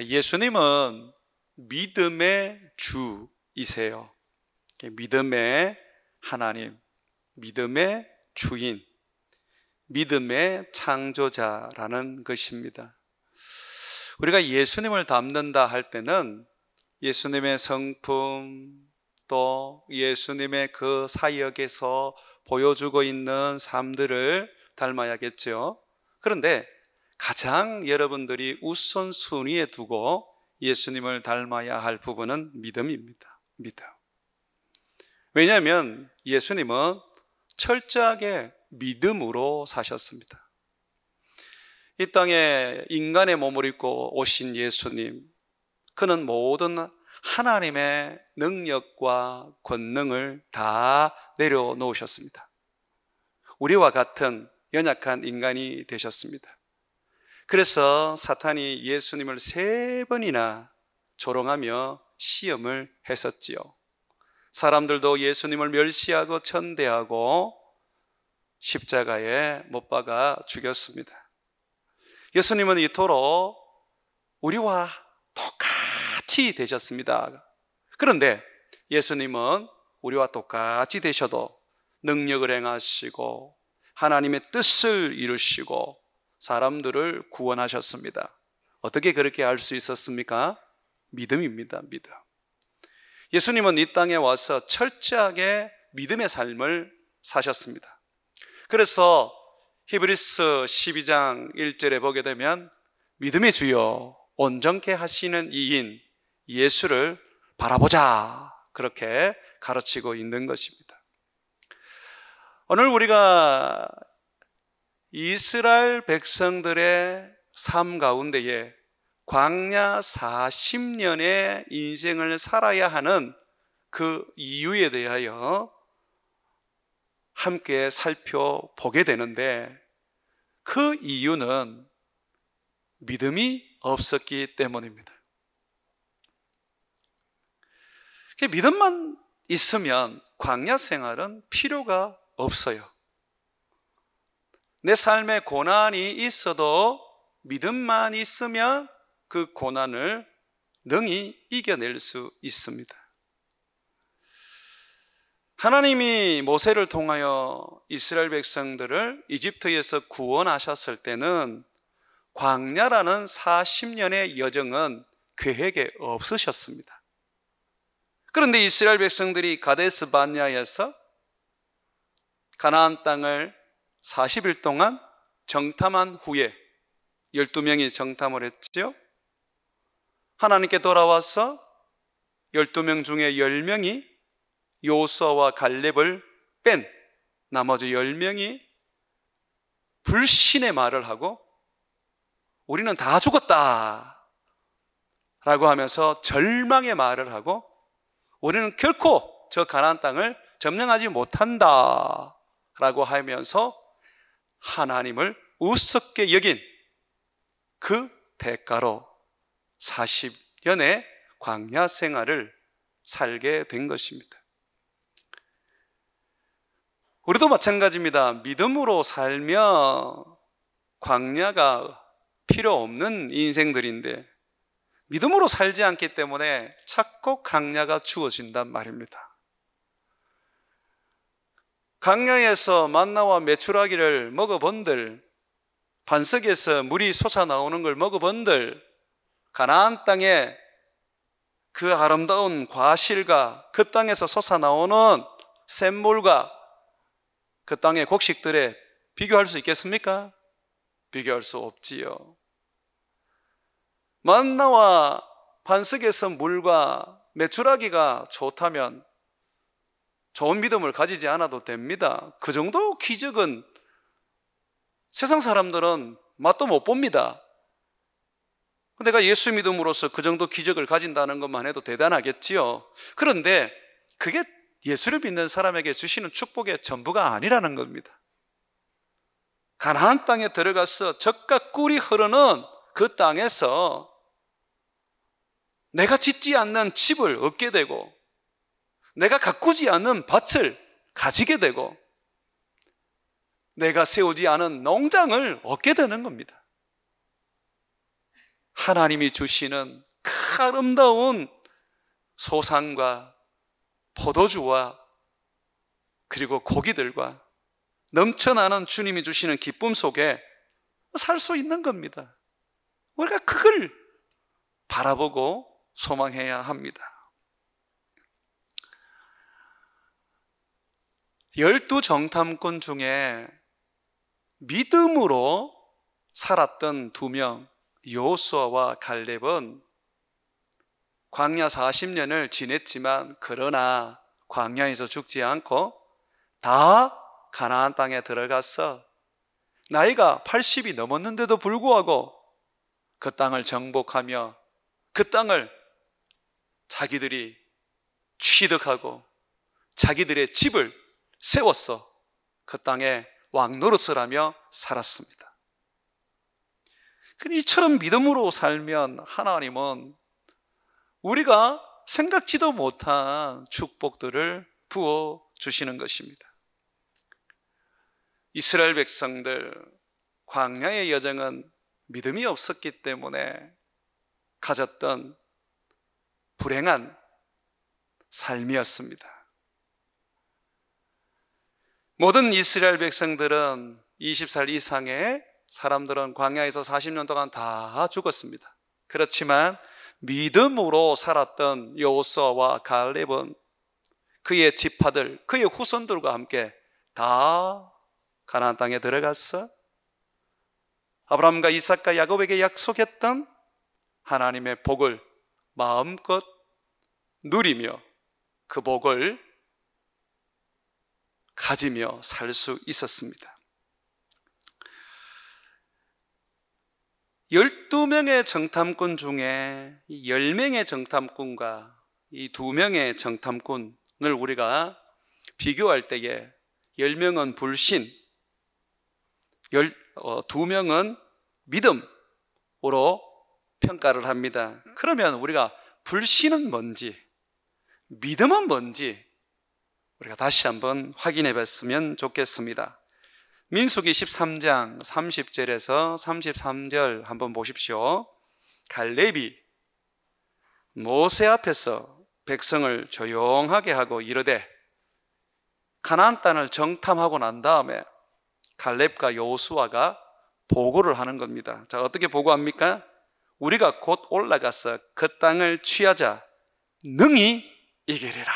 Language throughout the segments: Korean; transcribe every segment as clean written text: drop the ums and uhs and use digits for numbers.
예수님은 믿음의 주이세요. 믿음의 하나님, 믿음의 주인, 믿음의 창조자라는 것입니다. 우리가 예수님을 닮는다 할 때는 예수님의 성품, 또 예수님의 그 사역에서 보여주고 있는 삶들을 닮아야겠죠. 그런데 가장 여러분들이 우선순위에 두고 예수님을 닮아야 할 부분은 믿음입니다. 믿음. 왜냐하면 예수님은 철저하게 믿음으로 사셨습니다. 이 땅에 인간의 몸을 입고 오신 예수님, 그는 모든 하나님의 능력과 권능을 다 내려놓으셨습니다. 우리와 같은 연약한 인간이 되셨습니다. 그래서 사탄이 예수님을 3번이나 조롱하며 시험을 했었지요. 사람들도 예수님을 멸시하고 천대하고 십자가에 못 박아 죽였습니다. 예수님은 이토록 우리와 똑같이 되셨습니다. 그런데 예수님은 우리와 똑같이 되셔도 능력을 행하시고 하나님의 뜻을 이루시고 사람들을 구원하셨습니다. 어떻게 그렇게 할 수 있었습니까? 믿음입니다. 믿음. 예수님은 이 땅에 와서 철저하게 믿음의 삶을 사셨습니다. 그래서 히브리서 12장 1절에 보게 되면 믿음의 주여 온전케 하시는 이인 예수를 바라보자, 그렇게 가르치고 있는 것입니다. 오늘 우리가 이스라엘 백성들의 삶 가운데에 광야 40년의 인생을 살아야 하는 그 이유에 대하여 함께 살펴보게 되는데, 그 이유는 믿음이 없었기 때문입니다. 믿음만 있으면 광야 생활은 필요가 없어요. 내 삶에 고난이 있어도 믿음만 있으면 그 고난을 능히 이겨낼 수 있습니다. 하나님이 모세를 통하여 이스라엘 백성들을 이집트에서 구원하셨을 때는 광야라는 40년의 여정은 계획에 없으셨습니다. 그런데 이스라엘 백성들이 가데스 바네아에서 가나안 땅을 40일 동안 정탐한 후에 12명이 정탐을 했지요. 하나님께 돌아와서 12명 중에 10명이 요수아와 갈렙을 뺀 나머지 10명이 불신의 말을 하고 우리는 다 죽었다 라고 하면서 절망의 말을 하고 우리는 결코 저 가나안 땅을 점령하지 못한다 라고 하면서 하나님을 우습게 여긴 그 대가로 40년의 광야 생활을 살게 된 것입니다. 우리도 마찬가지입니다. 믿음으로 살며 광야가 필요 없는 인생들인데 믿음으로 살지 않기 때문에 자꾸 광야가 주어진단 말입니다. 광야에서 만나와 메추라기를 먹어본들, 반석에서 물이 솟아나오는 걸 먹어본들, 가나안 땅에 그 아름다운 과실과 그 땅에서 솟아나오는 샘물과 그 땅의 곡식들에 비교할 수 있겠습니까? 비교할 수 없지요. 만나와 반석에서 물과 메추라기가 좋다면 좋은 믿음을 가지지 않아도 됩니다. 그 정도 기적은 세상 사람들은 맛도 못 봅니다. 내가 예수 믿음으로써 그 정도 기적을 가진다는 것만 해도 대단하겠지요. 그런데 그게 예수를 믿는 사람에게 주시는 축복의 전부가 아니라는 겁니다. 가나안 땅에 들어가서 젖과 꿀이 흐르는 그 땅에서 내가 짓지 않는 집을 얻게 되고 내가 가꾸지 않는 밭을 가지게 되고 내가 세우지 않은 농장을 얻게 되는 겁니다. 하나님이 주시는 그 아름다운 소산과 포도주와 그리고 고기들과 넘쳐나는 주님이 주시는 기쁨 속에 살 수 있는 겁니다. 우리가 그걸 바라보고 소망해야 합니다. 12 정탐꾼 중에 믿음으로 살았던 2명, 여호수아와 갈렙은 광야 40년을 지냈지만 그러나 광야에서 죽지 않고 다 가나안 땅에 들어가서 나이가 80이 넘었는데도 불구하고 그 땅을 정복하며 그 땅을 자기들이 취득하고 자기들의 집을 세웠어 그 땅에 왕노릇을 하며 살았습니다. 이처럼 믿음으로 살면 하나님은 우리가 생각지도 못한 축복들을 부어주시는 것입니다. 이스라엘 백성들 광야의 여정은 믿음이 없었기 때문에 가졌던 불행한 삶이었습니다. 모든 이스라엘 백성들은 20살 이상의 사람들은 광야에서 40년 동안 다 죽었습니다. 그렇지만 믿음으로 살았던 여호수아와 갈렙은 그의 지파들, 그의 후손들과 함께 다 가나안 땅에 들어갔어 아브라함과 이삭과 야곱에게 약속했던 하나님의 복을 마음껏 누리며 그 복을 가지며 살 수 있었습니다. 12명의 정탐꾼 중에 10명의 정탐꾼과 이 2명의 정탐꾼을 우리가 비교할 때에 10명은 불신, 2명은 믿음으로 평가를 합니다. 그러면 우리가 불신은 뭔지, 믿음은 뭔지 우리가 다시 한번 확인해 봤으면 좋겠습니다. 민수기 13장 30절에서 33절 한번 보십시오. 갈렙이 모세 앞에서 백성을 조용하게 하고 이르되 가나안 땅을 정탐하고 난 다음에 갈렙과 여호수아가 보고를 하는 겁니다. 자, 어떻게 보고합니까? 우리가 곧 올라가서 그 땅을 취하자 능히 이기리라.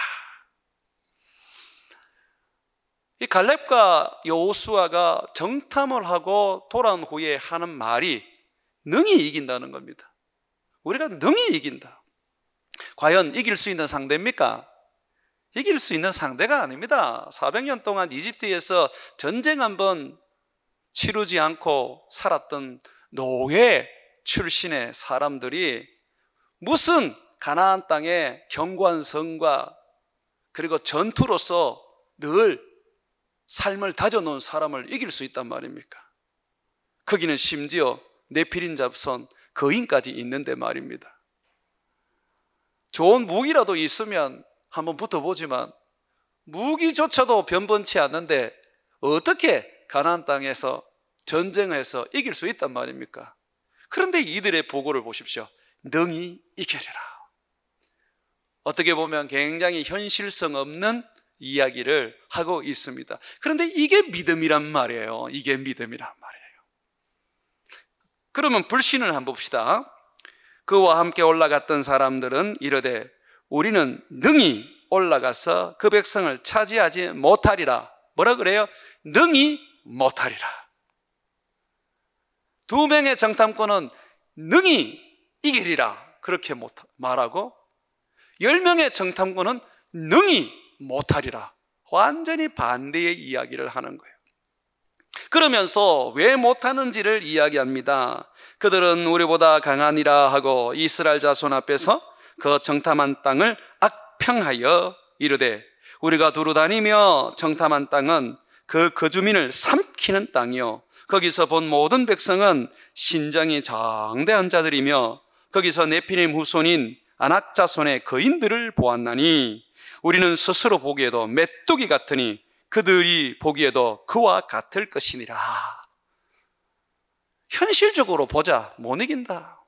이 갈렙과 여호수아가 정탐을 하고 돌아온 후에 하는 말이 능히 이긴다는 겁니다. 우리가 능히 이긴다. 과연 이길 수 있는 상대입니까? 이길 수 있는 상대가 아닙니다. 400년 동안 이집트에서 전쟁 한번 치르지 않고 살았던 노예 출신의 사람들이 무슨 가나안 땅의 견고한 성과 그리고 전투로서 늘 삶을 다져놓은 사람을 이길 수 있단 말입니까? 거기는 심지어 네피림 잡선 거인까지 있는데 말입니다. 좋은 무기라도 있으면 한번 붙어보지만 무기조차도 변변치 않는데 어떻게 가나안 땅에서 전쟁해서 이길 수 있단 말입니까? 그런데 이들의 보고를 보십시오. 능히 이기리라. 어떻게 보면 굉장히 현실성 없는 이야기를 하고 있습니다. 그런데 이게 믿음이란 말이에요. 이게 믿음이란 말이에요. 그러면 불신을 한번 봅시다. 그와 함께 올라갔던 사람들은 이르되 우리는 능히 올라가서 그 백성을 차지하지 못하리라. 뭐라 그래요? 능히 못하리라. 2명의 정탐꾼은 능히 이기리라 그렇게 말하고 10명의 정탐꾼은 능히 못하리라. 완전히 반대의 이야기를 하는 거예요. 그러면서 왜 못하는지를 이야기합니다. 그들은 우리보다 강하니라 하고 이스라엘 자손 앞에서 그 정탐한 땅을 악평하여 이르되 우리가 두루 다니며 정탐한 땅은 그 거주민을 삼키는 땅이요 거기서 본 모든 백성은 신장이 장대한 자들이며 거기서 네피림 후손인 아낙 자손의 거인들을 보았나니 우리는 스스로 보기에도 메뚜기 같으니 그들이 보기에도 그와 같을 것이니라. 현실적으로 보자 못 이긴다.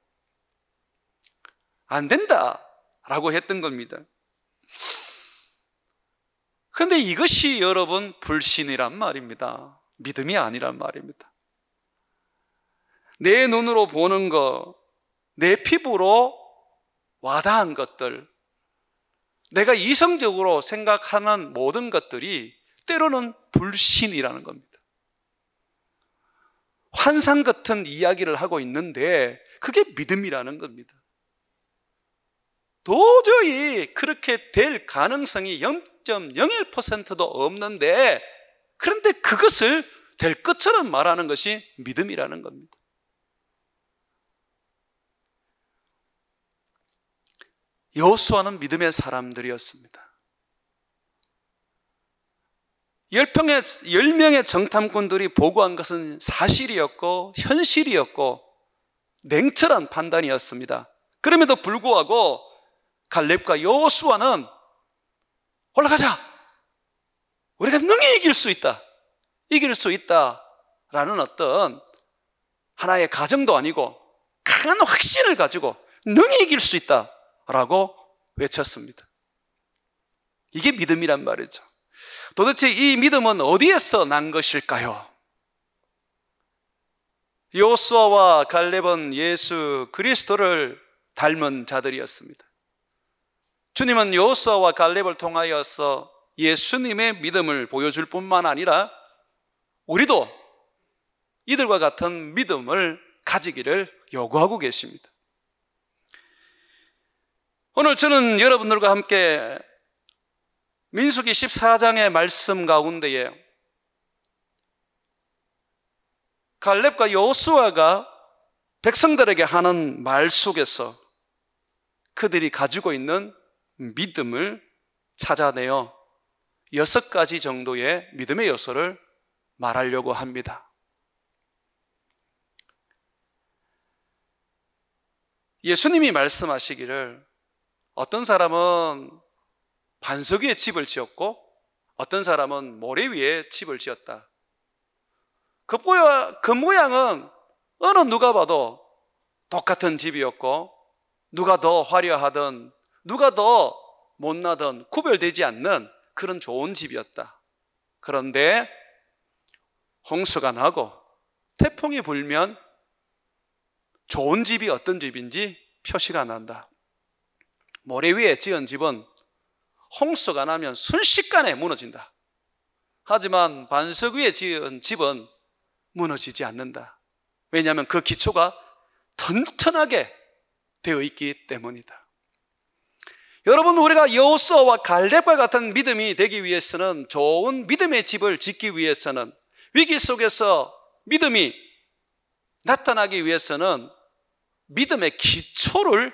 안 된다라고 했던 겁니다. 그런데 이것이 여러분 불신이란 말입니다. 믿음이 아니란 말입니다. 내 눈으로 보는 것, 내 피부로 와닿은 것들, 내가 이성적으로 생각하는 모든 것들이 때로는 불신이라는 겁니다. 환상 같은 이야기를 하고 있는데 그게 믿음이라는 겁니다. 도저히 그렇게 될 가능성이 0.01%도 없는데, 그런데 그것을 될 것처럼 말하는 것이 믿음이라는 겁니다. 여호수아는 믿음의 사람들이었습니다. 10명의 정탐꾼들이 보고한 것은 사실이었고 현실이었고 냉철한 판단이었습니다. 그럼에도 불구하고 갈렙과 여호수아는 올라가자! 우리가 능히 이길 수 있다! 이길 수 있다라는 어떤 하나의 가정도 아니고 강한 확신을 가지고 능히 이길 수 있다라고 외쳤습니다. 이게 믿음이란 말이죠. 도대체 이 믿음은 어디에서 난 것일까요? 여호수아와 갈렙은 예수 그리스도를 닮은 자들이었습니다. 주님은 여호수아와 갈렙을 통하여서 예수님의 믿음을 보여줄 뿐만 아니라 우리도 이들과 같은 믿음을 가지기를 요구하고 계십니다. 오늘 저는 여러분들과 함께 민수기 14장의 말씀 가운데에 갈렙과 여호수아가 백성들에게 하는 말 속에서 그들이 가지고 있는 믿음을 찾아내어 6가지 정도의 믿음의 요소를 말하려고 합니다. 예수님이 말씀하시기를 어떤 사람은 반석 위에 집을 지었고 어떤 사람은 모래 위에 집을 지었다. 그 모양은 어느 누가 봐도 똑같은 집이었고 누가 더 화려하든 누가 더 못나든 구별되지 않는 그런 좋은 집이었다. 그런데 홍수가 나고 태풍이 불면 좋은 집이 어떤 집인지 표시가 난다. 모래 위에 지은 집은 홍수가 나면 순식간에 무너진다. 하지만 반석 위에 지은 집은 무너지지 않는다. 왜냐하면 그 기초가 튼튼하게 되어 있기 때문이다. 여러분, 우리가 여호수아와 갈렙과 같은 믿음이 되기 위해서는, 좋은 믿음의 집을 짓기 위해서는, 위기 속에서 믿음이 나타나기 위해서는 믿음의 기초를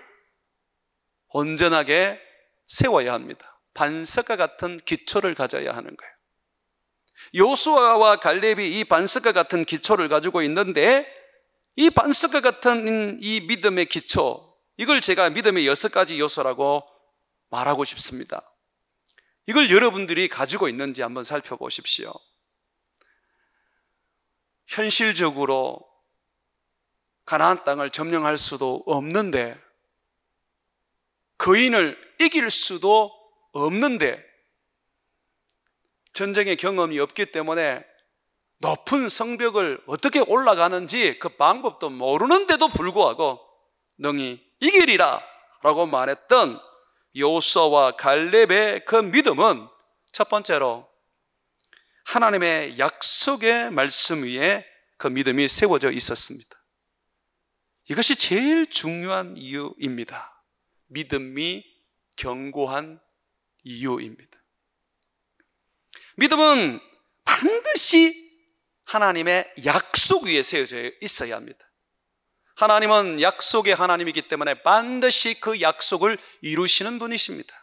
온전하게 세워야 합니다. 반석과 같은 기초를 가져야 하는 거예요. 여호수아와 갈렙이 이 반석과 같은 기초를 가지고 있는데, 이 반석과 같은 이 믿음의 기초, 이걸 제가 믿음의 6가지 요소라고 말하고 싶습니다. 이걸 여러분들이 가지고 있는지 한번 살펴보십시오. 현실적으로 가나안 땅을 점령할 수도 없는데, 거인을 이길 수도 없는데, 전쟁의 경험이 없기 때문에 높은 성벽을 어떻게 올라가는지 그 방법도 모르는데도 불구하고 능히 이기리라 라고 말했던 여호수아와 갈렙의 그 믿음은 첫 번째로 하나님의 약속의 말씀 위에 그 믿음이 세워져 있었습니다. 이것이 제일 중요한 이유입니다. 믿음이 견고한 이유입니다. 믿음은 반드시 하나님의 약속 위에 세워져 있어야 합니다. 하나님은 약속의 하나님이기 때문에 반드시 그 약속을 이루시는 분이십니다.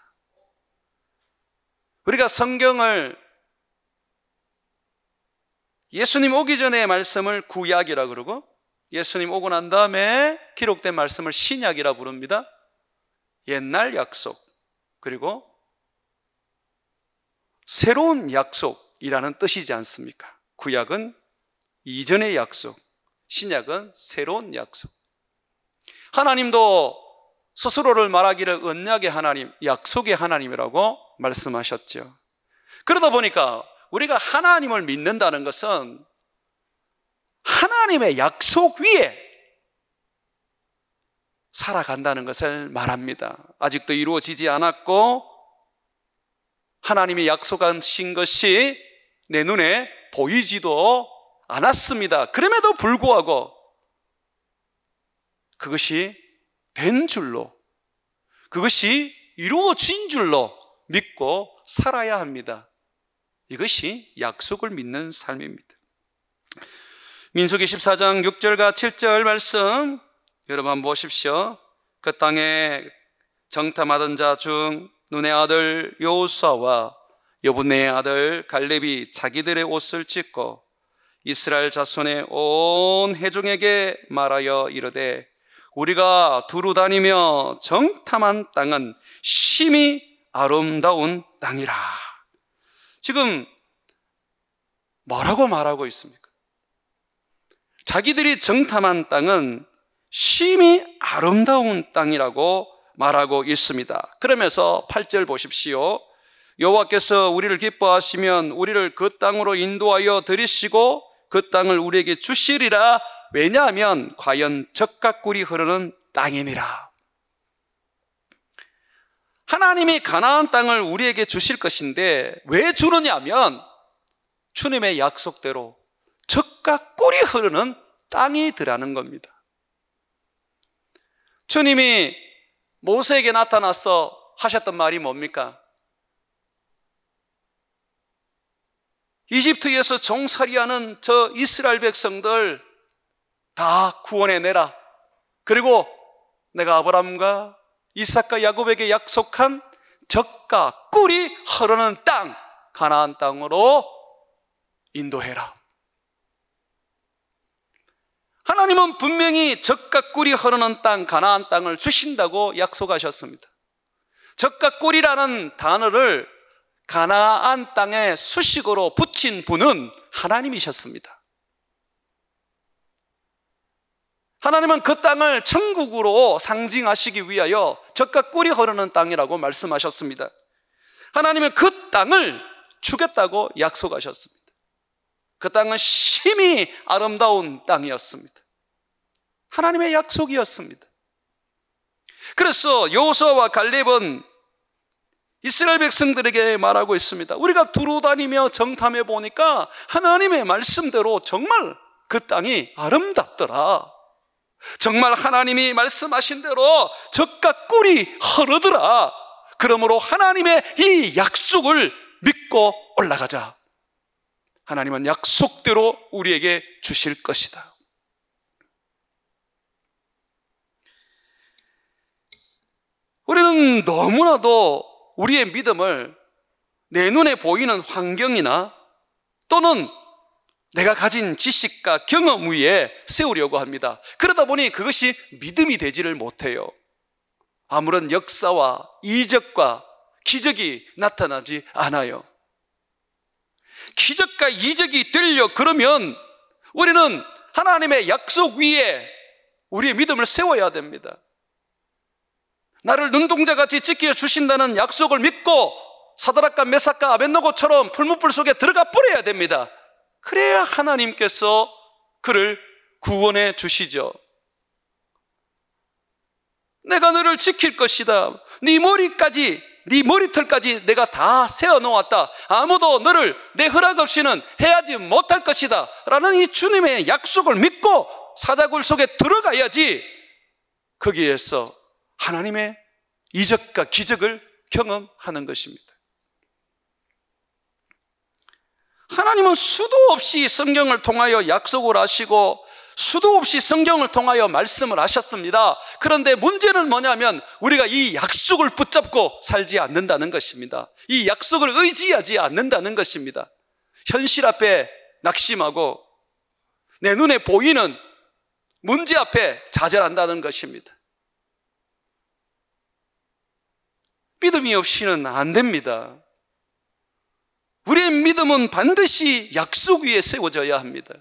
우리가 성경을 예수님 오기 전의 말씀을 구약이라 그러고, 예수님 오고 난 다음에 기록된 말씀을 신약이라 부릅니다. 옛날 약속, 그리고 새로운 약속이라는 뜻이지 않습니까? 구약은 이전의 약속, 신약은 새로운 약속. 하나님도 스스로를 말하기를 언약의 하나님, 약속의 하나님이라고 말씀하셨죠. 그러다 보니까 우리가 하나님을 믿는다는 것은 하나님의 약속 위에 살아간다는 것을 말합니다. 아직도 이루어지지 않았고 하나님이 약속하신 것이 내 눈에 보이지도 않았습니다. 그럼에도 불구하고 그것이 된 줄로, 그것이 이루어진 줄로 믿고 살아야 합니다. 이것이 약속을 믿는 삶입니다. 민수기 14장 6절과 7절 말씀 여러분 한번 보십시오. 그 땅에 정탐하던 자 중 눈의 아들 여호수아와 여분네의 아들 갈렙이 자기들의 옷을 찢고 이스라엘 자손의 온 회중에게 말하여 이르되 우리가 두루 다니며 정탐한 땅은 심히 아름다운 땅이라. 지금 뭐라고 말하고 있습니까? 자기들이 정탐한 땅은 심히 아름다운 땅이라고 말하고 있습니다. 그러면서 8절 보십시오. 여호와께서 우리를 기뻐하시면 우리를 그 땅으로 인도하여 들이시고 그 땅을 우리에게 주시리라. 왜냐하면 과연 젖과 꿀이 흐르는 땅이니라. 하나님이 가나안 땅을 우리에게 주실 것인데 왜 주느냐면 주님의 약속대로 젖과 꿀이 흐르는 땅이더라는 겁니다. 주님이 모세에게 나타나서 하셨던 말이 뭡니까? 이집트에서 종살이하는 저 이스라엘 백성들 다 구원해내라. 그리고 내가 아브라함과 이삭과 야곱에게 약속한 젖과 꿀이 흐르는 땅, 가나안 땅으로 인도해라. 하나님은 분명히 젖과 꿀이 흐르는 땅, 가나안 땅을 주신다고 약속하셨습니다. 젖과 꿀이라는 단어를 가나안 땅에 수식어로 붙인 분은 하나님이셨습니다. 하나님은 그 땅을 천국으로 상징하시기 위하여 젖과 꿀이 흐르는 땅이라고 말씀하셨습니다. 하나님은 그 땅을 주겠다고 약속하셨습니다. 그 땅은 심히 아름다운 땅이었습니다. 하나님의 약속이었습니다. 그래서 여호수아와 갈렙은 이스라엘 백성들에게 말하고 있습니다. 우리가 두루 다니며 정탐해 보니까 하나님의 말씀대로 정말 그 땅이 아름답더라. 정말 하나님이 말씀하신 대로 젖과 꿀이 흐르더라. 그러므로 하나님의 이 약속을 믿고 올라가자. 하나님은 약속대로 우리에게 주실 것이다. 우리는 너무나도 우리의 믿음을 내 눈에 보이는 환경이나 또는 내가 가진 지식과 경험 위에 세우려고 합니다. 그러다 보니 그것이 믿음이 되지를 못해요. 아무런 역사와 이적과 기적이 나타나지 않아요. 기적과 이적이 되려 그러면 우리는 하나님의 약속 위에 우리의 믿음을 세워야 됩니다. 나를 눈동자같이 지켜주신다는 약속을 믿고 사드락과 메삭과 아벳느고처럼 풀무불 속에 들어가 버려야 됩니다. 그래야 하나님께서 그를 구원해 주시죠. 내가 너를 지킬 것이다. 네 머리털까지 내가 다 세워놓았다. 아무도 너를 내 허락 없이는 해하지 못할 것이다 라는 이 주님의 약속을 믿고 사자굴 속에 들어가야지 거기에서 하나님의 이적과 기적을 경험하는 것입니다. 하나님은 수도 없이 성경을 통하여 약속을 하시고 수도 없이 성경을 통하여 말씀을 하셨습니다. 그런데 문제는 뭐냐면 우리가 이 약속을 붙잡고 살지 않는다는 것입니다. 이 약속을 의지하지 않는다는 것입니다. 현실 앞에 낙심하고 내 눈에 보이는 문제 앞에 좌절한다는 것입니다. 믿음이 없이는 안 됩니다. 우리의 믿음은 반드시 약속 위에 세워져야 합니다.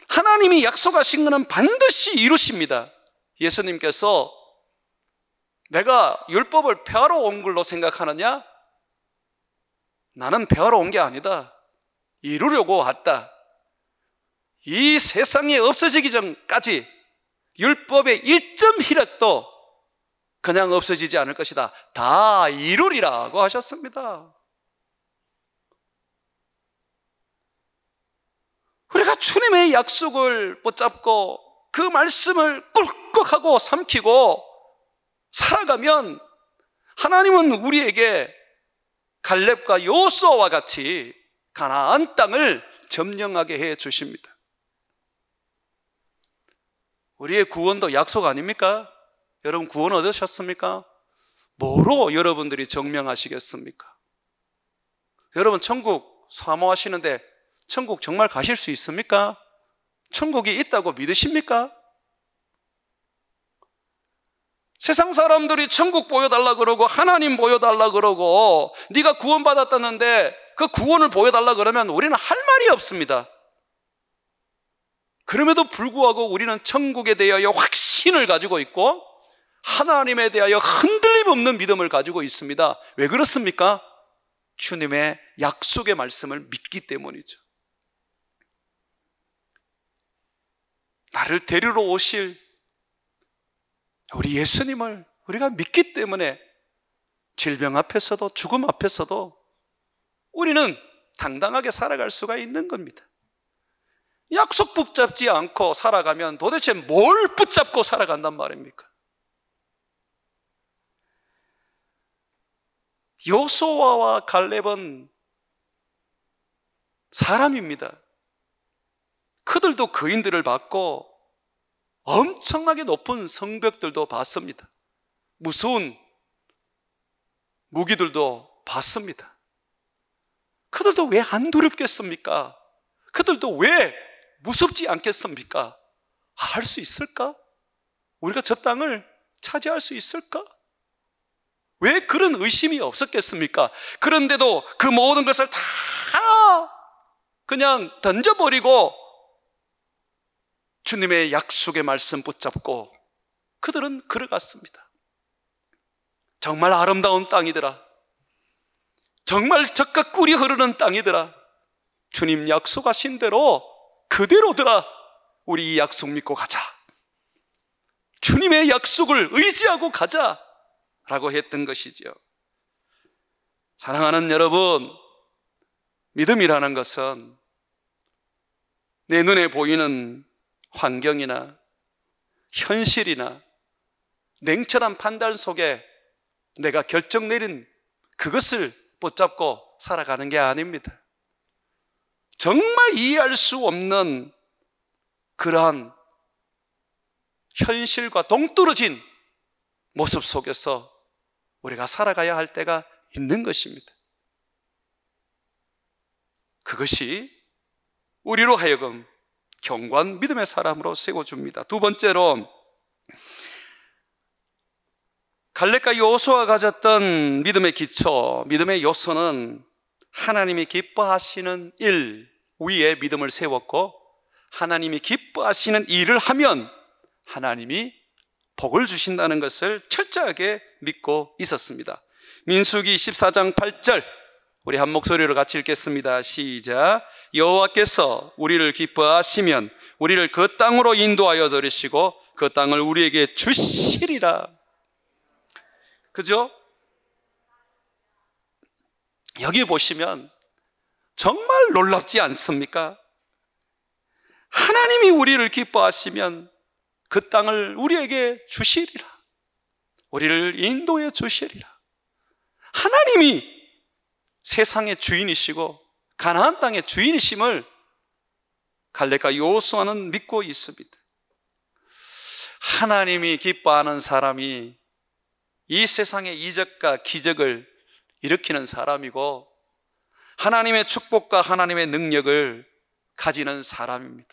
하나님이 약속하신 것은 반드시 이루십니다. 예수님께서 내가 율법을 폐하러 온 걸로 생각하느냐? 나는 폐하러 온 게 아니다. 이루려고 왔다. 이 세상이 없어지기 전까지 율법의 일점 희락도 그냥 없어지지 않을 것이다. 다 이루리라고 하셨습니다. 우리가 주님의 약속을 붙잡고 그 말씀을 꿀꺽하고 삼키고 살아가면 하나님은 우리에게 갈렙과 여호수아와 같이 가나안 땅을 점령하게 해 주십니다. 우리의 구원도 약속 아닙니까? 여러분 구원 얻으셨습니까? 뭐로 여러분들이 증명하시겠습니까? 여러분 천국 사모하시는데 천국 정말 가실 수 있습니까? 천국이 있다고 믿으십니까? 세상 사람들이 천국 보여달라 그러고 하나님 보여달라 그러고 네가 구원받았다는데 그 구원을 보여달라 그러면 우리는 할 말이 없습니다. 그럼에도 불구하고 우리는 천국에 대하여 확신을 가지고 있고 하나님에 대하여 흔들림 없는 믿음을 가지고 있습니다. 왜 그렇습니까? 주님의 약속의 말씀을 믿기 때문이죠. 나를 데리러 오실 우리 예수님을 우리가 믿기 때문에 질병 앞에서도 죽음 앞에서도 우리는 당당하게 살아갈 수가 있는 겁니다. 약속 붙잡지 않고 살아가면 도대체 뭘 붙잡고 살아간단 말입니까? 여호수아와 갈렙은 사람입니다. 그들도 거인들을 받고 엄청나게 높은 성벽들도 받습니다. 무서운 무기들도 받습니다. 그들도 왜 안 두렵겠습니까? 그들도 왜 무섭지 않겠습니까? 할 수 있을까? 우리가 저 땅을 차지할 수 있을까? 왜 그런 의심이 없었겠습니까? 그런데도 그 모든 것을 다 그냥 던져버리고 주님의 약속의 말씀 붙잡고 그들은 걸어갔습니다. 정말 아름다운 땅이더라. 정말 젖과 꿀이 흐르는 땅이더라. 주님 약속하신 대로 그대로더라. 우리 이 약속 믿고 가자. 주님의 약속을 의지하고 가자 라고 했던 것이지요. 사랑하는 여러분, 믿음이라는 것은 내 눈에 보이는 환경이나 현실이나 냉철한 판단 속에 내가 결정 내린 그것을 붙잡고 살아가는 게 아닙니다. 정말 이해할 수 없는 그러한 현실과 동떨어진 모습 속에서 우리가 살아가야 할 때가 있는 것입니다. 그것이 우리로 하여금 견고한 믿음의 사람으로 세워줍니다. 두 번째로 갈렙과 여호수아가 가졌던 믿음의 기초, 믿음의 요소는 하나님이 기뻐하시는 일 위에 믿음을 세웠고 하나님이 기뻐하시는 일을 하면 하나님이 복을 주신다는 것을 철저하게 믿고 있었습니다. 민수기 14장 8절 우리 한 목소리로 같이 읽겠습니다. 시작. 여호와께서 우리를 기뻐하시면 우리를 그 땅으로 인도하여 들으시고 그 땅을 우리에게 주시리라. 그죠? 여기 보시면 정말 놀랍지 않습니까? 하나님이 우리를 기뻐하시면 그 땅을 우리에게 주시리라. 우리를 인도해 주시리라. 하나님이 세상의 주인이시고 가나안 땅의 주인이심을 갈렙과 여호수아는 믿고 있습니다. 하나님이 기뻐하는 사람이 이 세상의 이적과 기적을 일으키는 사람이고 하나님의 축복과 하나님의 능력을 가지는 사람입니다.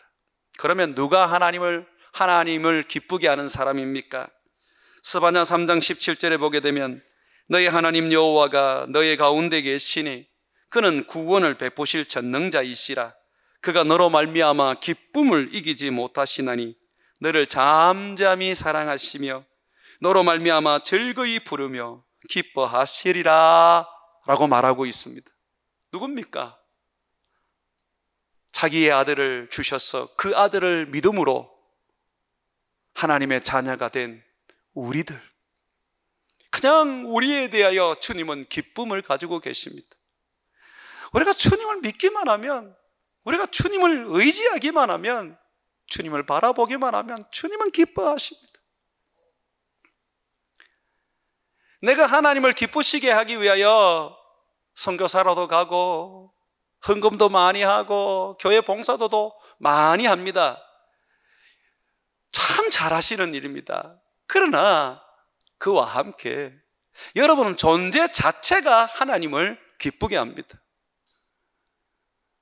그러면 누가 하나님을 기쁘게 하는 사람입니까? 스바냐 3장 17절에 보게 되면 너희 하나님 여호와가 너희 가운데 계시니 그는 구원을 베푸실 전능자이시라. 그가 너로 말미암아 기쁨을 이기지 못하시나니 너를 잠잠히 사랑하시며 너로 말미암아 즐거이 부르며 기뻐하시리라 라고 말하고 있습니다. 누굽니까? 자기의 아들을 주셔서 그 아들을 믿음으로 하나님의 자녀가 된 우리들, 그냥 우리에 대하여 주님은 기쁨을 가지고 계십니다. 우리가 주님을 믿기만 하면, 우리가 주님을 의지하기만 하면, 주님을 바라보기만 하면 주님은 기뻐하십니다. 내가 하나님을 기쁘시게 하기 위하여 선교사로도 가고 헌금도 많이 하고 교회 봉사도도 많이 합니다. 참 잘하시는 일입니다. 그러나 그와 함께 여러분은 존재 자체가 하나님을 기쁘게 합니다.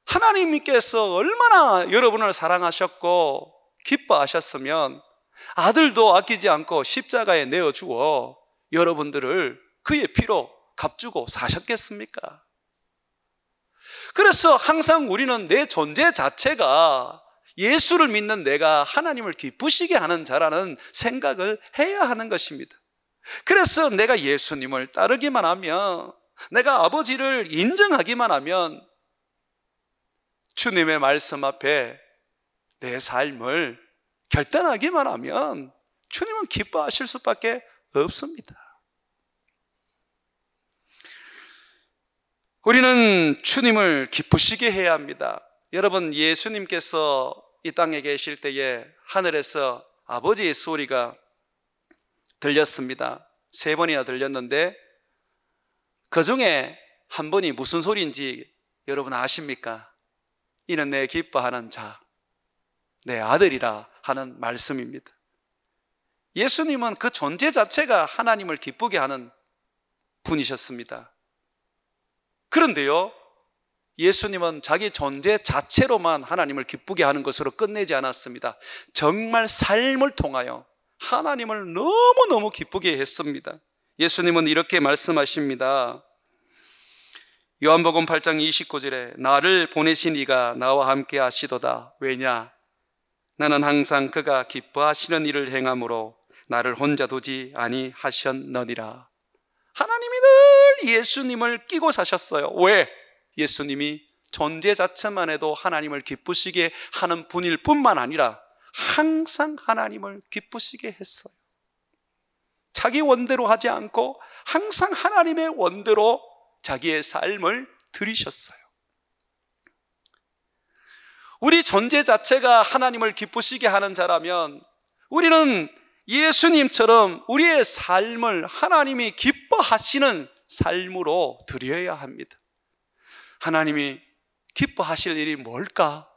하나님께서 얼마나 여러분을 사랑하셨고 기뻐하셨으면 아들도 아끼지 않고 십자가에 내어주어 여러분들을 그의 피로 값주고 사셨겠습니까? 그래서 항상 우리는 내 존재 자체가 예수를 믿는 내가 하나님을 기쁘시게 하는 자라는 생각을 해야 하는 것입니다. 그래서 내가 예수님을 따르기만 하면, 내가 아버지를 인정하기만 하면, 주님의 말씀 앞에 내 삶을 결단하기만 하면 주님은 기뻐하실 수밖에 없습니다. 우리는 주님을 기쁘시게 해야 합니다. 여러분, 예수님께서 이 땅에 계실 때에 하늘에서 아버지의 소리가 들렸습니다. 3번이나 들렸는데 그 중에 한 번이 무슨 소리인지 여러분 아십니까? 이는 내 기뻐하는 자, 내 아들이라 하는 말씀입니다. 예수님은 그 존재 자체가 하나님을 기쁘게 하는 분이셨습니다. 그런데요, 예수님은 자기 존재 자체로만 하나님을 기쁘게 하는 것으로 끝내지 않았습니다. 정말 삶을 통하여 하나님을 너무너무 기쁘게 했습니다. 예수님은 이렇게 말씀하십니다. 요한복음 8장 29절에 나를 보내신 이가 나와 함께 하시도다. 왜냐? 나는 항상 그가 기뻐하시는 일을 행함으로 나를 혼자 두지 아니하셨느니라. 하나님이 늘 예수님을 끼고 사셨어요. 왜? 예수님이 존재 자체만 해도 하나님을 기쁘시게 하는 분일 뿐만 아니라 항상 하나님을 기쁘시게 했어요. 자기 원대로 하지 않고 항상 하나님의 원대로 자기의 삶을 들이셨어요. 우리 존재 자체가 하나님을 기쁘시게 하는 자라면 우리는 예수님처럼 우리의 삶을 하나님이 기뻐하시는 삶으로 드려야 합니다. 하나님이 기뻐하실 일이 뭘까?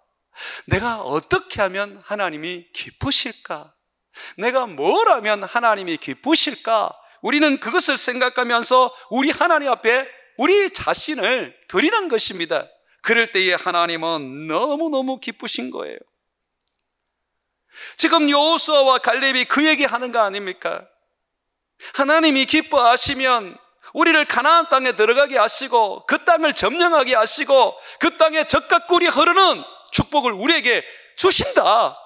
내가 어떻게 하면 하나님이 기쁘실까? 내가 뭘 하면 하나님이 기쁘실까? 우리는 그것을 생각하면서 우리 하나님 앞에 우리 자신을 드리는 것입니다. 그럴 때에 하나님은 너무너무 기쁘신 거예요. 지금 여호수아와 갈렙이 그 얘기하는 거 아닙니까? 하나님이 기뻐하시면 우리를 가나안 땅에 들어가게 하시고 그 땅을 점령하게 하시고 그 땅에 젖과 꿀이 흐르는 축복을 우리에게 주신다.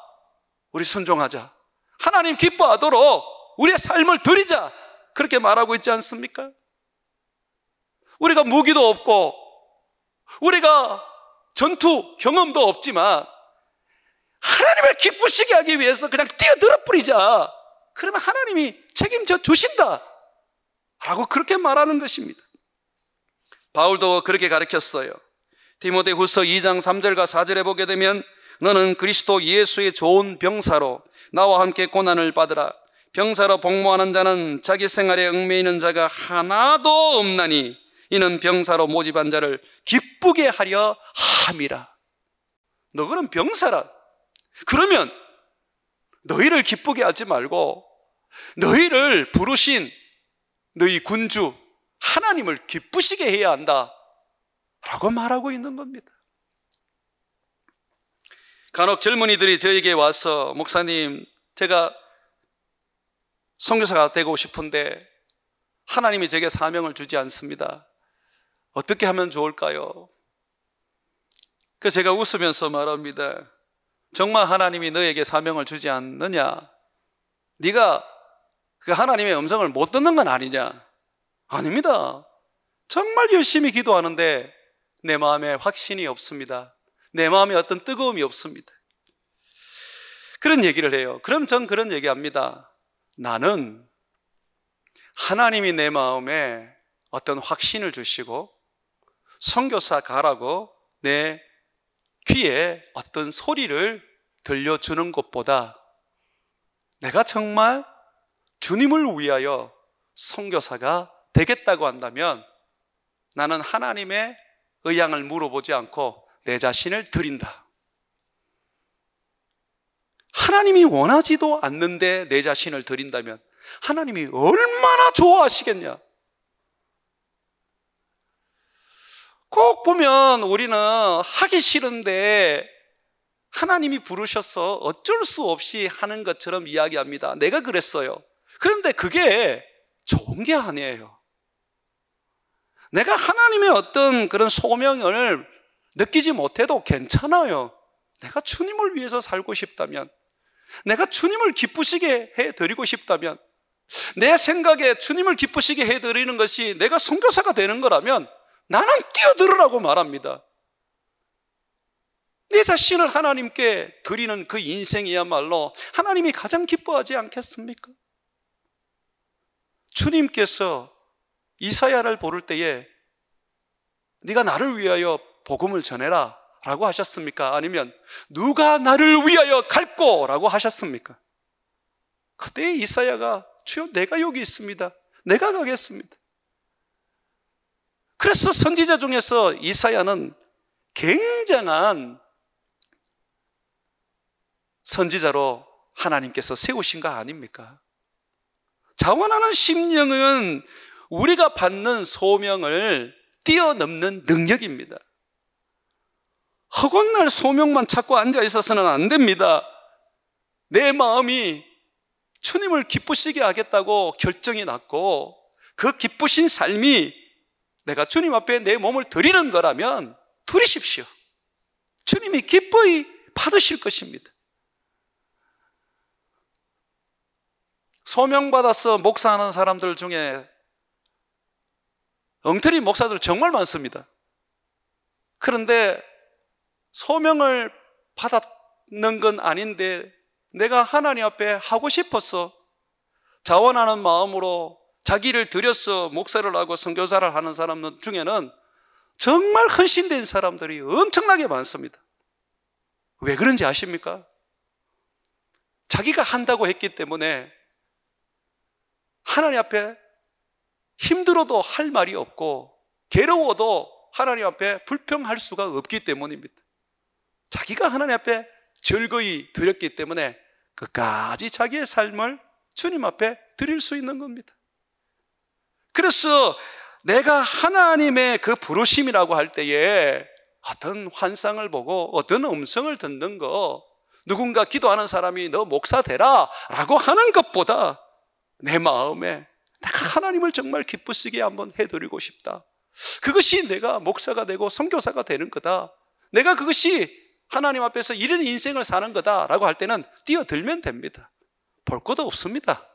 우리 순종하자. 하나님 기뻐하도록 우리의 삶을 드리자. 그렇게 말하고 있지 않습니까? 우리가 무기도 없고 우리가 전투 경험도 없지만 하나님을 기쁘시게 하기 위해서 그냥 뛰어들어 뿌리자. 그러면 하나님이 책임져 주신다 라고 그렇게 말하는 것입니다. 바울도 그렇게 가르쳤어요. 디모데후서 2장 3절과 4절에 보게 되면 너는 그리스도 예수의 좋은 병사로 나와 함께 고난을 받으라. 병사로 복무하는 자는 자기 생활에 얽매이는 자가 하나도 없나니 이는 병사로 모집한 자를 기쁘게 하려 함이라. 너희는 병사라. 그러면 너희를 기쁘게 하지 말고 너희를 부르신 너희 군주 하나님을 기쁘시게 해야 한다 라고 말하고 있는 겁니다. 간혹 젊은이들이 저에게 와서 목사님, 제가 선교사가 되고 싶은데 하나님이 제게 사명을 주지 않습니다. 어떻게 하면 좋을까요? 그래서 제가 웃으면서 말합니다. 정말 하나님이 너에게 사명을 주지 않느냐? 네가 그 하나님의 음성을 못 듣는 건 아니냐? 아닙니다. 정말 열심히 기도하는데 내 마음에 확신이 없습니다. 내 마음에 어떤 뜨거움이 없습니다. 그런 얘기를 해요. 그럼 전 그런 얘기합니다. 나는 하나님이 내 마음에 어떤 확신을 주시고 선교사 가라고 내 귀에 어떤 소리를 들려주는 것보다 내가 정말 주님을 위하여 선교사가 되겠다고 한다면 나는 하나님의 의향을 물어보지 않고 내 자신을 드린다. 하나님이 원하지도 않는데 내 자신을 드린다면 하나님이 얼마나 좋아하시겠냐? 꼭 보면 우리는 하기 싫은데 하나님이 부르셔서 어쩔 수 없이 하는 것처럼 이야기합니다. 내가 그랬어요. 그런데 그게 좋은 게 아니에요. 내가 하나님의 어떤 그런 소명을 느끼지 못해도 괜찮아요. 내가 주님을 위해서 살고 싶다면, 내가 주님을 기쁘시게 해드리고 싶다면, 내 생각에 주님을 기쁘시게 해드리는 것이 내가 선교사가 되는 거라면 나는 뛰어들으라고 말합니다. 내 자신을 하나님께 드리는 그 인생이야말로 하나님이 가장 기뻐하지 않겠습니까? 주님께서 이사야를 부를 때에 네가 나를 위하여 복음을 전해라 라고 하셨습니까? 아니면 누가 나를 위하여 갈꼬 라고 하셨습니까? 그때 이사야가 주여 내가 여기 있습니다. 내가 가겠습니다. 그래서 선지자 중에서 이사야는 굉장한 선지자로 하나님께서 세우신 거 아닙니까? 자원하는 심령은 우리가 받는 소명을 뛰어넘는 능력입니다. 허건날 소명만 찾고 앉아 있어서는 안 됩니다. 내 마음이 주님을 기쁘시게 하겠다고 결정이 났고 그 기쁘신 삶이 내가 주님 앞에 내 몸을 드리는 거라면 드리십시오. 주님이 기뻐히 받으실 것입니다. 소명받아서 목사하는 사람들 중에 엉터리 목사들 정말 많습니다. 그런데 소명을 받았는 건 아닌데 내가 하나님 앞에 하고 싶어서 자원하는 마음으로 자기를 들여서 목사를 하고 선교사를 하는 사람들 중에는 정말 헌신된 사람들이 엄청나게 많습니다. 왜 그런지 아십니까? 자기가 한다고 했기 때문에 하나님 앞에 힘들어도 할 말이 없고 괴로워도 하나님 앞에 불평할 수가 없기 때문입니다. 자기가 하나님 앞에 즐거이 드렸기 때문에 끝까지 자기의 삶을 주님 앞에 드릴 수 있는 겁니다. 그래서 내가 하나님의 그 부르심이라고 할 때에 어떤 환상을 보고 어떤 음성을 듣는 거, 누군가 기도하는 사람이 너 목사 되라 라고 하는 것보다 내 마음에 내가 하나님을 정말 기쁘시게 한번 해드리고 싶다. 그것이 내가 목사가 되고 선교사가 되는 거다. 내가 그것이 하나님 앞에서 이런 인생을 사는 거다라고 할 때는 뛰어들면 됩니다. 볼 것도 없습니다.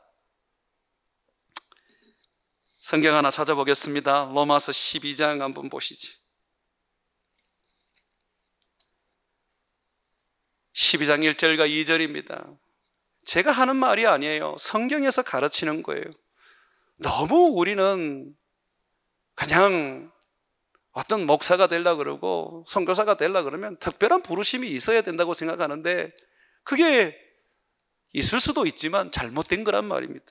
성경 하나 찾아보겠습니다. 로마서 12장 한번 보시지. 12장 1절과 2절입니다. 제가 하는 말이 아니에요. 성경에서 가르치는 거예요. 너무 우리는 그냥 어떤 목사가 되려고 그러고 선교사가 되려고 그러면 특별한 부르심이 있어야 된다고 생각하는데 그게 있을 수도 있지만 잘못된 거란 말입니다.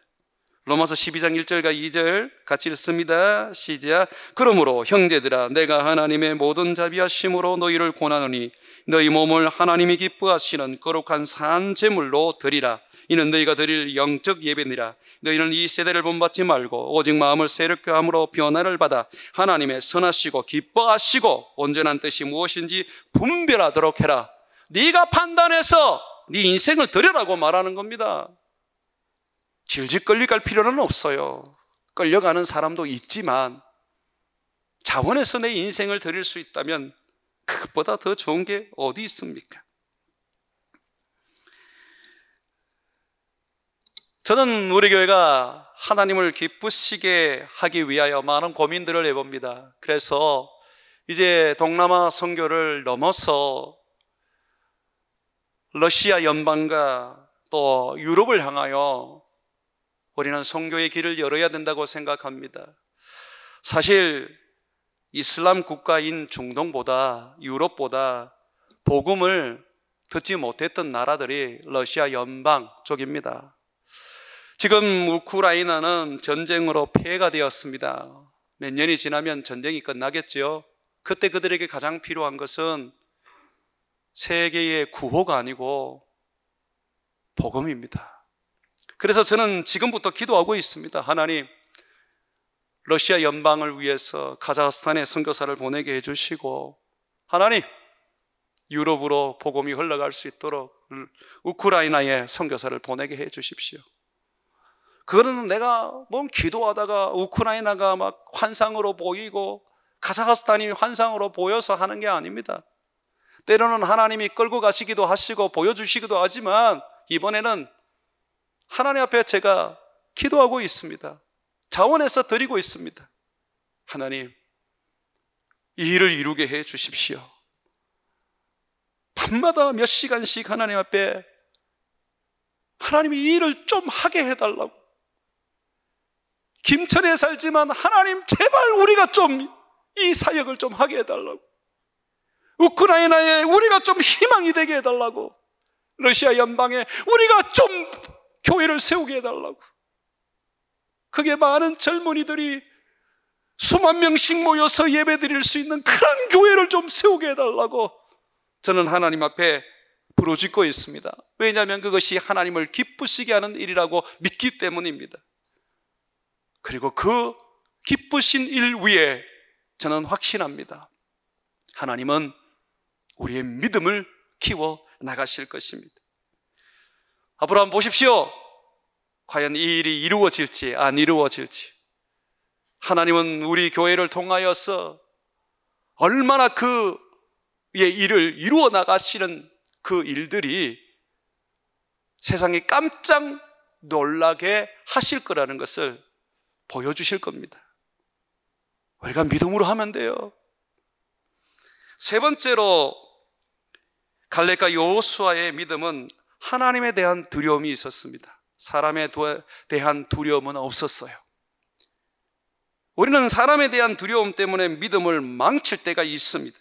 로마서 12장 1절과 2절 같이 읽습니다. 시작. 그러므로 형제들아 내가 하나님의 모든 자비하심으로 너희를 권하노니 너희 몸을 하나님이 기뻐하시는 거룩한 산 제물로 드리라. 이는 너희가 드릴 영적 예배니라. 너희는 이 세대를 본받지 말고 오직 마음을 새롭게 함으로 변화를 받아 하나님의 선하시고 기뻐하시고 온전한 뜻이 무엇인지 분별하도록 해라. 네가 판단해서 네 인생을 드리라고 말하는 겁니다. 질질 끌려갈 필요는 없어요. 끌려가는 사람도 있지만 자원해서 내 인생을 드릴 수 있다면 그것보다 더 좋은 게 어디 있습니까? 저는 우리 교회가 하나님을 기쁘시게 하기 위하여 많은 고민들을 해봅니다. 그래서 이제 동남아 선교를 넘어서 러시아 연방과 또 유럽을 향하여 우리는 선교의 길을 열어야 된다고 생각합니다. 사실 이슬람 국가인 중동보다, 유럽보다 복음을 듣지 못했던 나라들이 러시아 연방 쪽입니다. 지금 우크라이나는 전쟁으로 폐해가 되었습니다. 몇 년이 지나면 전쟁이 끝나겠죠. 그때 그들에게 가장 필요한 것은 세계의 구호가 아니고 복음입니다. 그래서 저는 지금부터 기도하고 있습니다. 하나님, 러시아 연방을 위해서 카자흐스탄에 선교사를 보내게 해주시고, 하나님, 유럽으로 복음이 흘러갈 수 있도록 우크라이나에 선교사를 보내게 해주십시오. 그거는 내가 뭔 기도하다가 우크라이나가 막 환상으로 보이고 카자흐스탄이 환상으로 보여서 하는 게 아닙니다. 때로는 하나님이 끌고 가시기도 하시고 보여주시기도 하지만 이번에는 하나님 앞에 제가 기도하고 있습니다. 자원해서 드리고 있습니다. 하나님, 이 일을 이루게 해 주십시오. 밤마다 몇 시간씩 하나님 앞에 하나님이 이 일을 좀 하게 해달라고. 김천에 살지만 하나님 제발 우리가 좀 이 사역을 좀 하게 해달라고. 우크라이나에 우리가 좀 희망이 되게 해달라고. 러시아 연방에 우리가 좀 교회를 세우게 해달라고. 그게 많은 젊은이들이 수만 명씩 모여서 예배 드릴 수 있는 그런 교회를 좀 세우게 해달라고 저는 하나님 앞에 부르짖고 있습니다. 왜냐하면 그것이 하나님을 기쁘시게 하는 일이라고 믿기 때문입니다. 그리고 그 기쁘신 일 위에 저는 확신합니다. 하나님은 우리의 믿음을 키워 나가실 것입니다. 아브라함 보십시오. 과연 이 일이 이루어질지 안 이루어질지. 하나님은 우리 교회를 통하여서 얼마나 그의 일을 이루어 나가시는 그 일들이 세상에 깜짝 놀라게 하실 거라는 것을 보여주실 겁니다. 우리가 믿음으로 하면 돼요. 세 번째로 갈렙과 여호수아의 믿음은 하나님에 대한 두려움이 있었습니다. 사람에 대한 두려움은 없었어요. 우리는 사람에 대한 두려움 때문에 믿음을 망칠 때가 있습니다.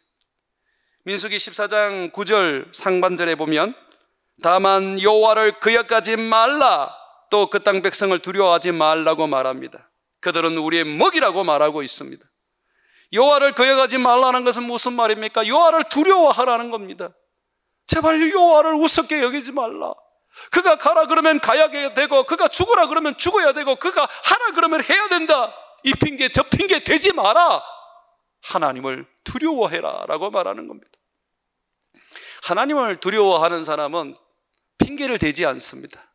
민수기 14장 9절 상반절에 보면 다만 여호와를 거역하지 말라, 또 그 땅 백성을 두려워하지 말라고 말합니다. 그들은 우리의 먹이라고 말하고 있습니다. 여호와를 거역하지 말라는 것은 무슨 말입니까? 여호와를 두려워하라는 겁니다. 제발 여호와를 우습게 여기지 말라. 그가 가라 그러면 가야 되고, 그가 죽으라 그러면 죽어야 되고, 그가 하라 그러면 해야 된다. 이 핑계 저 핑계 대지 마라. 하나님을 두려워해라 라고 말하는 겁니다. 하나님을 두려워하는 사람은 핑계를 대지 않습니다.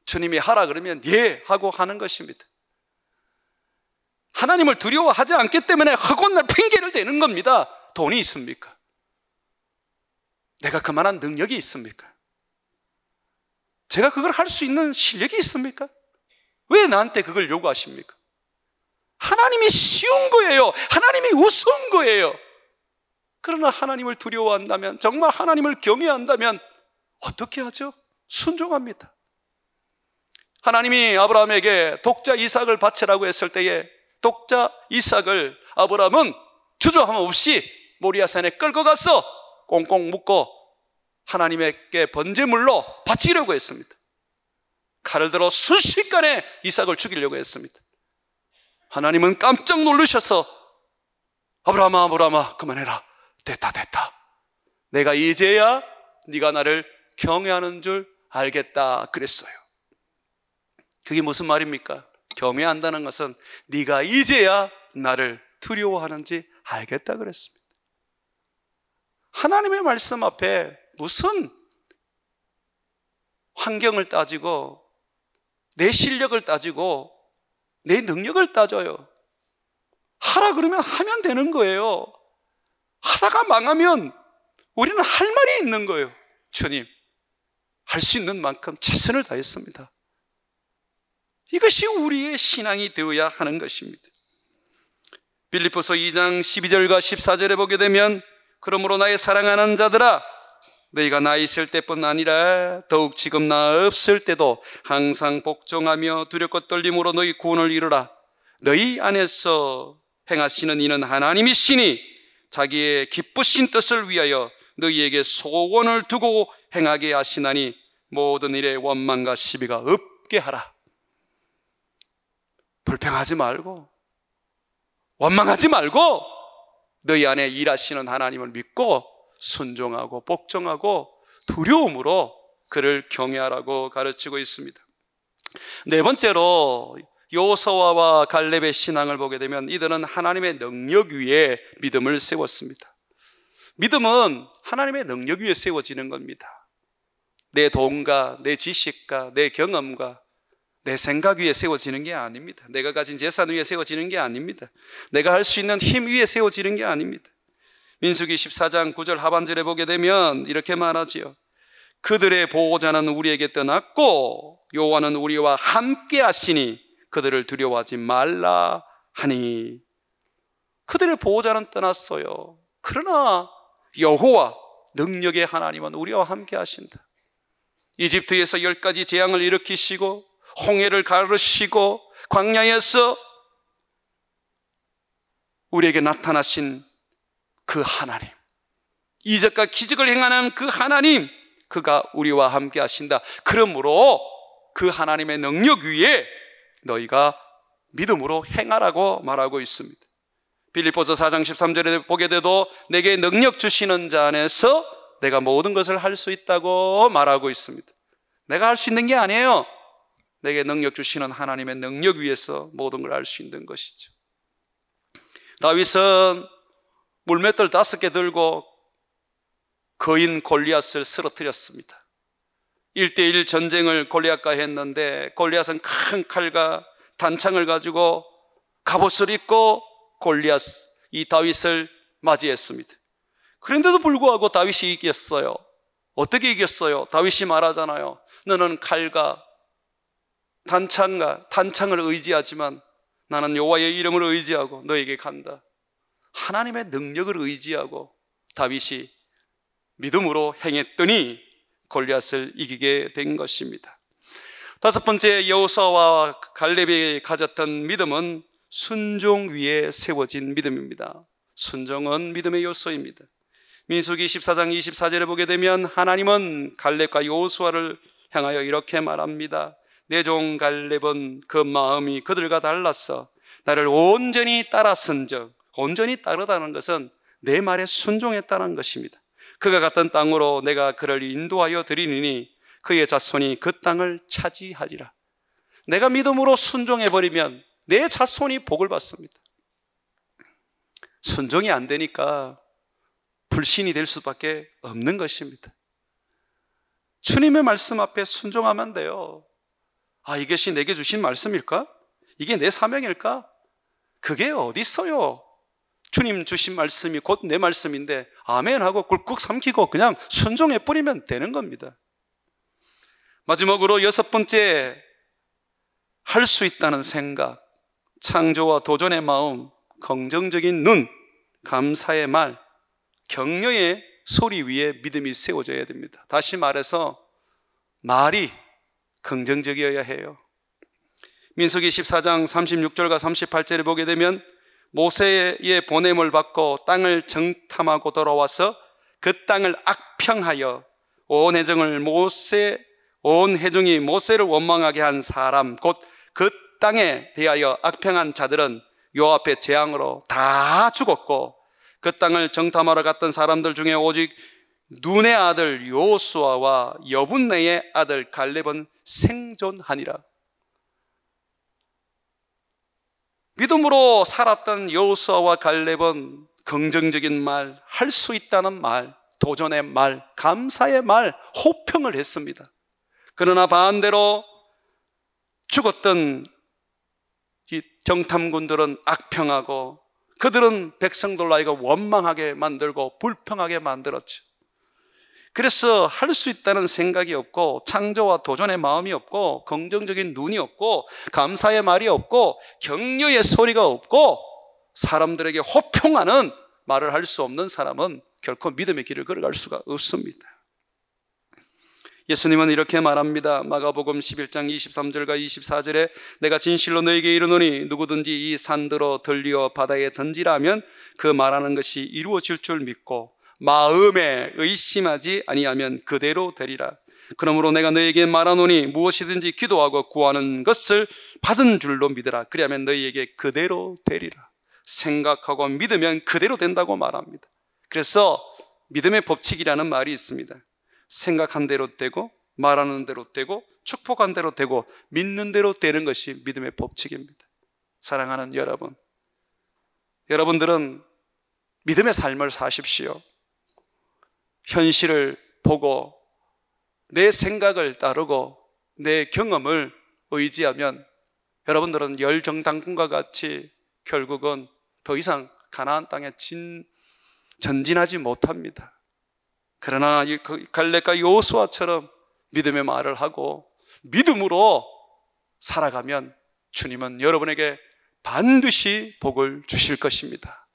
주님이 하라 그러면 예 하고 하는 것입니다. 하나님을 두려워하지 않기 때문에 허건날 핑계를 대는 겁니다. 돈이 있습니까? 내가 그만한 능력이 있습니까? 제가 그걸 할 수 있는 실력이 있습니까? 왜 나한테 그걸 요구하십니까? 하나님이 쉬운 거예요. 하나님이 우스운 거예요. 그러나 하나님을 두려워한다면, 정말 하나님을 경외한다면 어떻게 하죠? 순종합니다. 하나님이 아브라함에게 독자 이삭을 바치라고 했을 때에 독자 이삭을 아브라함은 주저함 없이 모리아산에 끌고 가서 꽁꽁 묶고 하나님께 번제물로 바치려고 했습니다. 칼을 들어 순식간에 이삭을 죽이려고 했습니다. 하나님은 깜짝 놀라셔서 아브라함아 아브라함아 그만해라. 됐다. 내가 이제야 네가 나를 경외하는 줄 알겠다 그랬어요. 그게 무슨 말입니까? 경외한다는 것은 네가 이제야 나를 두려워하는지 알겠다 그랬습니다. 하나님의 말씀 앞에 무슨 환경을 따지고 내 실력을 따지고 내 능력을 따져요. 하라 그러면 하면 되는 거예요. 하다가 망하면 우리는 할 말이 있는 거예요. 주님, 할 수 있는 만큼 최선을 다했습니다. 이것이 우리의 신앙이 되어야 하는 것입니다. 빌립보서 2장 12절과 14절에 보게 되면 그러므로 나의 사랑하는 자들아 너희가 나 있을 때뿐 아니라 더욱 지금 나 없을 때도 항상 복종하며 두렵고 떨림으로 너희 구원을 이루라. 너희 안에서 행하시는 이는 하나님이시니 자기의 기쁘신 뜻을 위하여 너희에게 소원을 두고 행하게 하시나니 모든 일에 원망과 시비가 없게 하라. 불평하지 말고 원망하지 말고 너희 안에 일하시는 하나님을 믿고 순종하고 복종하고 두려움으로 그를 경외하라고 가르치고 있습니다. 네 번째로 여호수아와 갈렙의 신앙을 보게 되면 이들은 하나님의 능력 위에 믿음을 세웠습니다. 믿음은 하나님의 능력 위에 세워지는 겁니다. 내 돈과 내 지식과 내 경험과 내 생각 위에 세워지는 게 아닙니다. 내가 가진 재산 위에 세워지는 게 아닙니다. 내가 할 수 있는 힘 위에 세워지는 게 아닙니다. 민수기 14장 9절 하반절에 보게 되면 이렇게 말하지요. 그들의 보호자는 우리에게 떠났고 여호와는 우리와 함께 하시니 그들을 두려워하지 말라 하니. 그들의 보호자는 떠났어요. 그러나 여호와 능력의 하나님은 우리와 함께 하신다. 이집트에서 10가지 재앙을 일으키시고 홍해를 가르시고 광야에서 우리에게 나타나신 그 하나님, 이적과 기적을 행하는 그 하나님, 그가 우리와 함께 하신다. 그러므로 그 하나님의 능력 위에 너희가 믿음으로 행하라고 말하고 있습니다. 빌립보서 4장 13절에 보게 돼도 내게 능력 주시는 자 안에서 내가 모든 것을 할 수 있다고 말하고 있습니다. 내가 할 수 있는 게 아니에요. 내게 능력 주시는 하나님의 능력 위에서 모든 걸 할 수 있는 것이죠. 다윗은 물맷돌 5개 들고 거인 골리앗을 쓰러뜨렸습니다. 1대1 전쟁을 골리앗과 했는데 골리앗은 큰 칼과 단창을 가지고 갑옷을 입고 골리앗, 이 다윗을 맞이했습니다. 그런데도 불구하고 다윗이 이겼어요. 어떻게 이겼어요? 다윗이 말하잖아요. 너는 칼과 단창을 의지하지만 나는 여호와의 이름을 의지하고 너에게 간다. 하나님의 능력을 의지하고 다윗이 믿음으로 행했더니 골리앗을 이기게 된 것입니다. 5번째, 여호수아와 갈렙이 가졌던 믿음은 순종 위에 세워진 믿음입니다. 순종은 믿음의 요소입니다. 민수기 14장 24절에 보게 되면 하나님은 갈렙과 여호수아를 향하여 이렇게 말합니다. 내 종 갈렙은 그 마음이 그들과 달라서 나를 온전히 따랐은즉, 온전히 따르다는 것은 내 말에 순종했다는 것입니다. 그가 갔던 땅으로 내가 그를 인도하여 드리니 그의 자손이 그 땅을 차지하리라. 내가 믿음으로 순종해버리면 내 자손이 복을 받습니다. 순종이 안 되니까 불신이 될 수밖에 없는 것입니다. 주님의 말씀 앞에 순종하면 돼요. 아, 이것이 내게 주신 말씀일까? 이게 내 사명일까? 그게 어디 있어요? 주님 주신 말씀이 곧 내 말씀인데 아멘 하고 굵굵 삼키고 그냥 순종해버리면 되는 겁니다. 마지막으로 6번째, 할 수 있다는 생각, 창조와 도전의 마음, 긍정적인 눈, 감사의 말, 격려의 소리 위에 믿음이 세워져야 됩니다. 다시 말해서 말이 긍정적이어야 해요. 민수기 14장 36절과 38절에 보게 되면 모세의 보냄을 받고 땅을 정탐하고 돌아와서 그 땅을 악평하여 온 회중이 모세를 원망하게 한 사람, 곧 그 땅에 대하여 악평한 자들은 요 앞에 재앙으로 다 죽었고 그 땅을 정탐하러 갔던 사람들 중에 오직 눈의 아들 여호수아와 여분네의 아들 갈렙은 생존하니라. 믿음으로 살았던 여호수아와 갈렙은 긍정적인 말, 할 수 있다는 말, 도전의 말, 감사의 말, 호평을 했습니다. 그러나 반대로 죽었던 이 정탐군들은 악평하고 그들은 백성들로 하여금 원망하게 만들고 불평하게 만들었죠. 그래서 할 수 있다는 생각이 없고 창조와 도전의 마음이 없고 긍정적인 눈이 없고 감사의 말이 없고 격려의 소리가 없고 사람들에게 호평하는 말을 할 수 없는 사람은 결코 믿음의 길을 걸어갈 수가 없습니다. 예수님은 이렇게 말합니다. 마가복음 11장 23절과 24절에 내가 진실로 너에게 이르노니 누구든지 이 산들어 들리어 바다에 던지라 하면 그 말하는 것이 이루어질 줄 믿고 마음에 의심하지 아니하면 그대로 되리라. 그러므로 내가 너에게 말하노니 무엇이든지 기도하고 구하는 것을 받은 줄로 믿으라. 그리하면 너희에게 그대로 되리라. 생각하고 믿으면 그대로 된다고 말합니다. 그래서 믿음의 법칙이라는 말이 있습니다. 생각한 대로 되고 말하는 대로 되고 축복한 대로 되고 믿는 대로 되는 것이 믿음의 법칙입니다. 사랑하는 여러분, 여러분들은 믿음의 삶을 사십시오. 현실을 보고 내 생각을 따르고 내 경험을 의지하면 여러분들은 열정당군과 같이 결국은 더 이상 가나안 땅에 전진하지 못합니다. 그러나 갈렙과 여호수아처럼 믿음의 말을 하고 믿음으로 살아가면 주님은 여러분에게 반드시 복을 주실 것입니다.